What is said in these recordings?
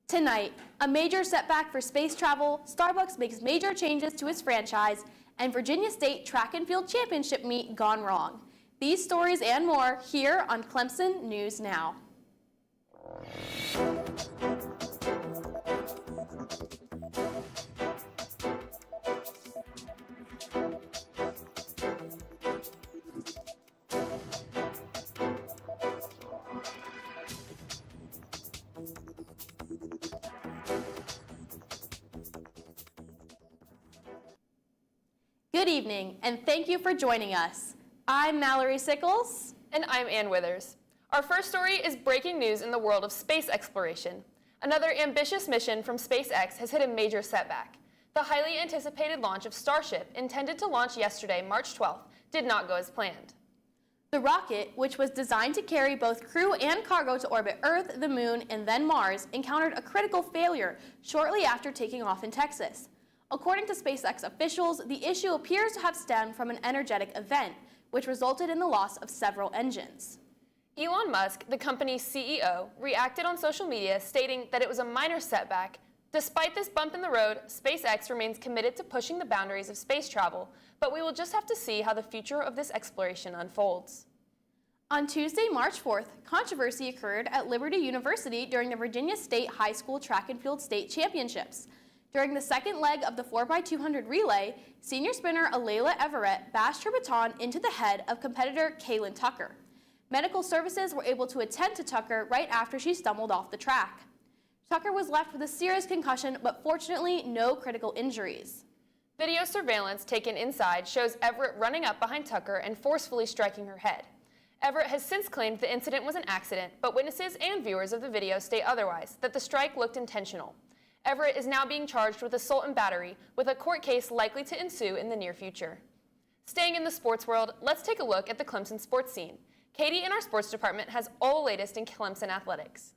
Tonight, a major setback for space travel, Starbucks makes major changes to its franchise, and Virginia State Track and Field Championship meet gone wrong. These stories and more here on Clemson News Now. Good evening, and thank you for joining us. I'm Mallory Sickles. And I'm Ann Withers. Our first story is breaking news in the world of space exploration. Another ambitious mission from SpaceX has hit a major setback. The highly anticipated launch of Starship, intended to launch yesterday, March 12th, did not go as planned. The rocket, which was designed to carry both crew and cargo to orbit Earth, the Moon, and then Mars, encountered a critical failure shortly after taking off in Texas. According to SpaceX officials, the issue appears to have stemmed from an energetic event, which resulted in the loss of several engines. Elon Musk, the company's CEO, reacted on social media stating that it was a minor setback. Despite this bump in the road, SpaceX remains committed to pushing the boundaries of space travel, but we will just have to see how the future of this exploration unfolds. On Tuesday, March 4th, controversy occurred at Liberty University during the Virginia State High School Track and Field State Championships. During the second leg of the 4x200 relay, senior sprinter Alayla Everett bashed her baton into the head of competitor Kaylin Tucker. Medical services were able to attend to Tucker right after she stumbled off the track. Tucker was left with a serious concussion, but fortunately no critical injuries. Video surveillance taken inside shows Everett running up behind Tucker and forcefully striking her head. Everett has since claimed the incident was an accident, but witnesses and viewers of the video state otherwise, that the strike looked intentional. Everett is now being charged with assault and battery, with a court case likely to ensue in the near future. Staying in the sports world, let's take a look at the Clemson sports scene. Katie in our sports department has all the latest in Clemson athletics.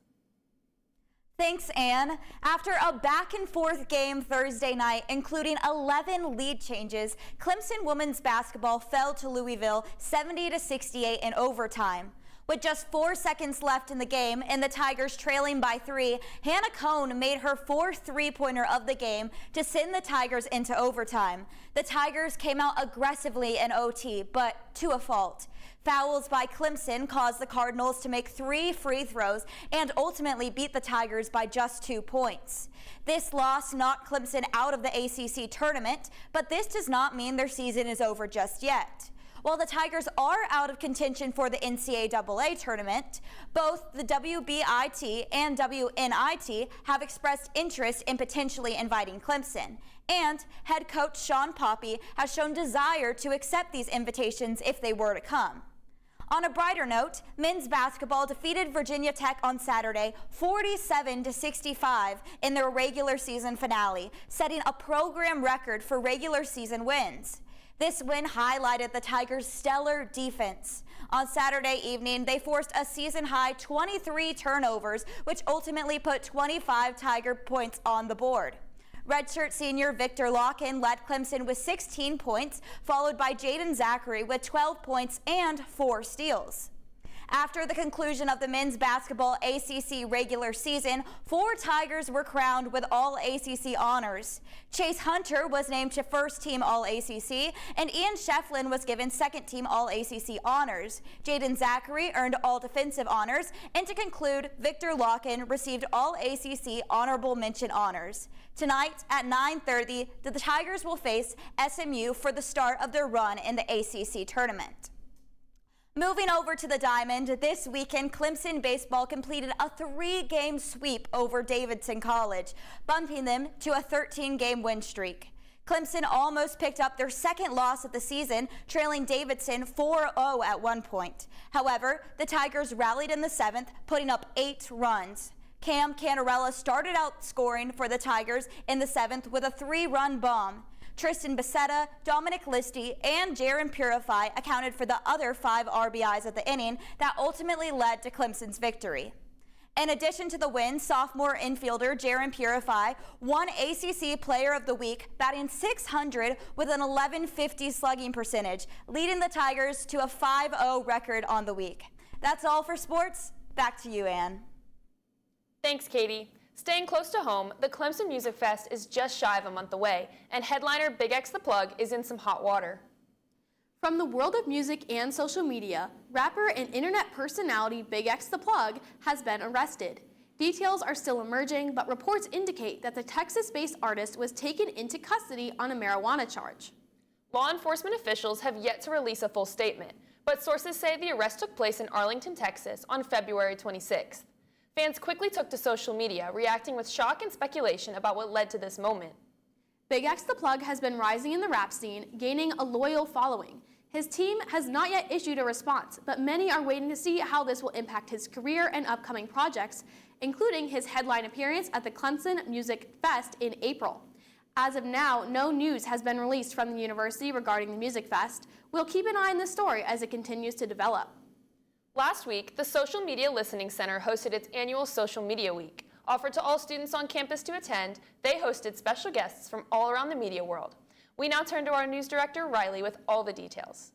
Thanks, Ann. After a back-and-forth game Thursday night, including 11 lead changes, Clemson women's basketball fell to Louisville 70-68 in overtime. With just 4 seconds left in the game and the Tigers trailing by 3, Hannah Cohn made her fourth three-pointer of the game to send the Tigers into overtime. The Tigers came out aggressively in OT, but to a fault. Fouls by Clemson caused the Cardinals to make 3 free throws and ultimately beat the Tigers by just 2 points. This loss knocked Clemson out of the ACC tournament, but this does not mean their season is over just yet. While the Tigers are out of contention for the NCAA tournament, both the WBIT and WNIT have expressed interest in potentially inviting Clemson, and head coach Sean Poppy has shown desire to accept these invitations if they were to come. On a brighter note, men's basketball defeated Virginia Tech on Saturday 47-65 in their regular season finale, setting a program record for regular season wins. This win highlighted the Tigers' stellar defense. On Saturday evening, they forced a season-high 23 turnovers, which ultimately put 25 Tiger points on the board. Redshirt senior Victor Lockin led Clemson with 16 points, followed by Jaden Zachary with 12 points and 4 steals. After the conclusion of the men's basketball ACC regular season, 4 Tigers were crowned with All-ACC honors. Chase Hunter was named to first-team All-ACC, and Ian Shefflin was given second-team All-ACC honors. Jaden Zachary earned All-Defensive honors, and to conclude, Victor Lockin received All-ACC honorable mention honors. Tonight at 9:30, the Tigers will face SMU for the start of their run in the ACC tournament. Moving over to the Diamond, this weekend Clemson baseball completed a 3-game sweep over Davidson College, bumping them to a 13-game win streak. Clemson almost picked up their second loss of the season, trailing Davidson 4-0 at one point. However, the Tigers rallied in the 7th, putting up 8 runs. Cam Canarella started out scoring for the Tigers in the 7th with a 3-run bomb. Tristan Becerra, Dominic Listy, and Jaron Purify accounted for the other 5 RBIs of the inning that ultimately led to Clemson's victory. In addition to the win, sophomore infielder Jaron Purify won ACC Player of the Week, batting .600 with an 1150 slugging percentage, leading the Tigers to a 5-0 record on the week. That's all for sports. Back to you, Ann. Thanks, Katie. Staying close to home, the Clemson Music Fest is just shy of a month away, and headliner Big X the Plug is in some hot water. From the world of music and social media, rapper and internet personality Big X the Plug has been arrested. Details are still emerging, but reports indicate that the Texas-based artist was taken into custody on a marijuana charge. Law enforcement officials have yet to release a full statement, but sources say the arrest took place in Arlington, Texas on February 26th. Fans quickly took to social media, reacting with shock and speculation about what led to this moment. Big X the Plug has been rising in the rap scene, gaining a loyal following. His team has not yet issued a response, but many are waiting to see how this will impact his career and upcoming projects, including his headline appearance at the Clemson Music Fest in April. As of now, no news has been released from the university regarding the Music Fest. We'll keep an eye on this story as it continues to develop. Last week, the Social Media Listening Center hosted its annual Social Media Week. Offered to all students on campus to attend, they hosted special guests from all around the media world. We now turn to our news director, Riley, with all the details.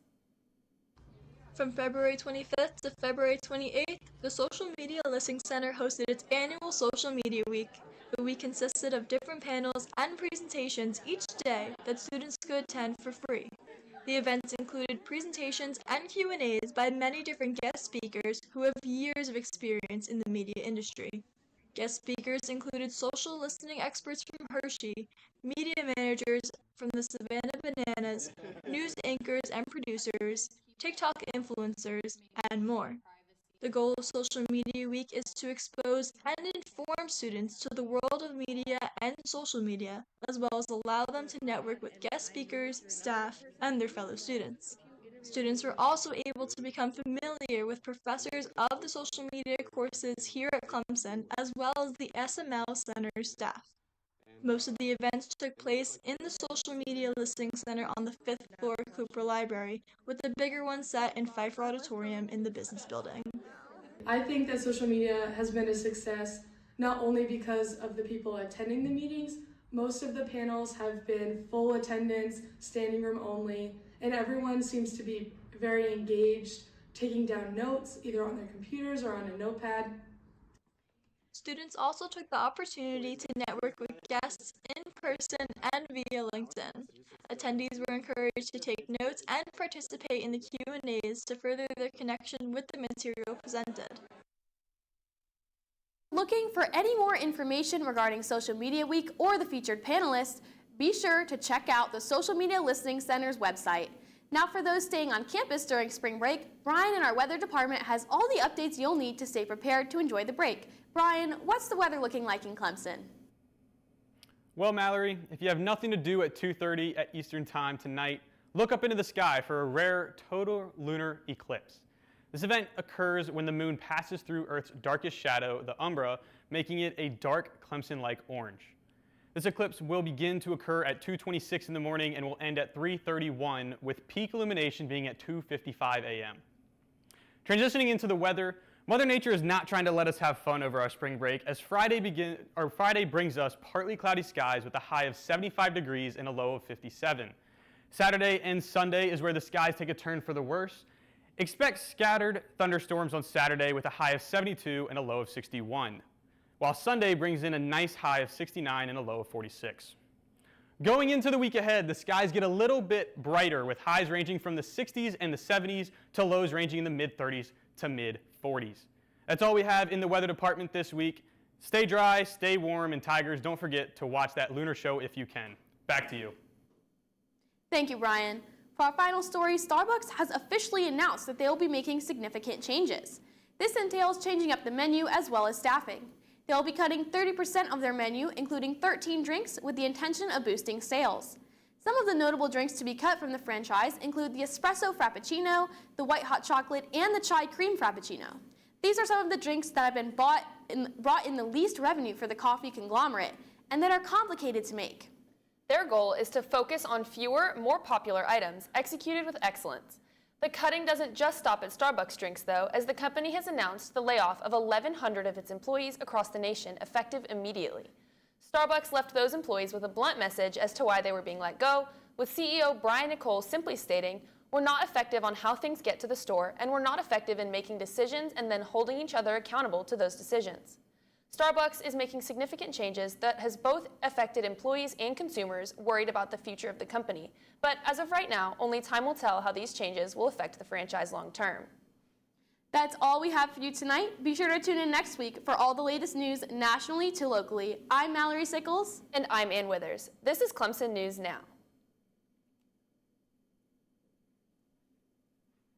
From February 25th to February 28th, the Social Media Listening Center hosted its annual Social Media Week. The week consisted of different panels and presentations each day that students could attend for free. The events included presentations and Q&As by many different guest speakers who have years of experience in the media industry. Guest speakers included social listening experts from Hershey, media managers from the Savannah Bananas, news anchors and producers, TikTok influencers, and more. The goal of Social Media Week is to expose and inform students to the world of media and social media, as well as allow them to network with guest speakers, staff, and their fellow students. Students were also able to become familiar with professors of the social media courses here at Clemson, as well as the SML Center's staff. Most of the events took place in the Social Media Listening Center on the 5th floor of Cooper Library, with the bigger one set in Pfeiffer Auditorium in the business building. I think that social media has been a success not only because of the people attending the meetings. Most of the panels have been full attendance, standing room only, and everyone seems to be very engaged, taking down notes either on their computers or on a notepad. Students also took the opportunity to network with guests in person and via LinkedIn. Attendees were encouraged to take notes and participate in the Q&As to further their connection with the material presented. Looking for any more information regarding Social Media Week or the featured panelists, be sure to check out the Social Media Listening Center's website. Now for those staying on campus during spring break, Brian in our weather department has all the updates you'll need to stay prepared to enjoy the break. Brian, what's the weather looking like in Clemson? Well, Mallory, if you have nothing to do at 2:30 at Eastern Time tonight, look up into the sky for a rare total lunar eclipse. This event occurs when the moon passes through Earth's darkest shadow, the umbra, making it a dark Clemson-like orange. This eclipse will begin to occur at 2:26 in the morning and will end at 3:31, with peak illumination being at 2:55 a.m. Transitioning into the weather, Mother Nature is not trying to let us have fun over our spring break, as Friday brings us partly cloudy skies with a high of 75 degrees and a low of 57. Saturday and Sunday is where the skies take a turn for the worse. Expect scattered thunderstorms on Saturday with a high of 72 and a low of 61, while Sunday brings in a nice high of 69 and a low of 46. Going into the week ahead, the skies get a little bit brighter with highs ranging from the 60s and the 70s to lows ranging in the mid-30s to mid-40s. That's all we have in the weather department this week. Stay dry, stay warm, and Tigers, don't forget to watch that lunar show if you can. Back to you. Thank you, Brian. For our final story, Starbucks has officially announced that they will be making significant changes. This entails changing up the menu as well as staffing. They'll be cutting 30% of their menu, including 13 drinks, with the intention of boosting sales. Some of the notable drinks to be cut from the franchise include the Espresso Frappuccino, the White Hot Chocolate, and the Chai Cream Frappuccino. These are some of the drinks that have been brought in the least revenue for the coffee conglomerate, and that are complicated to make. Their goal is to focus on fewer, more popular items, executed with excellence. The cutting doesn't just stop at Starbucks drinks, though, as the company has announced the layoff of 1,100 of its employees across the nation, effective immediately. Starbucks left those employees with a blunt message as to why they were being let go, with CEO Brian Niccole simply stating, "We're not effective on how things get to the store, and we're not effective in making decisions and then holding each other accountable to those decisions." Starbucks is making significant changes that has both affected employees and consumers worried about the future of the company. But as of right now, only time will tell how these changes will affect the franchise long term. That's all we have for you tonight. Be sure to tune in next week for all the latest news nationally to locally. I'm Mallory Sickles. And I'm Ann Withers. This is Clemson News Now.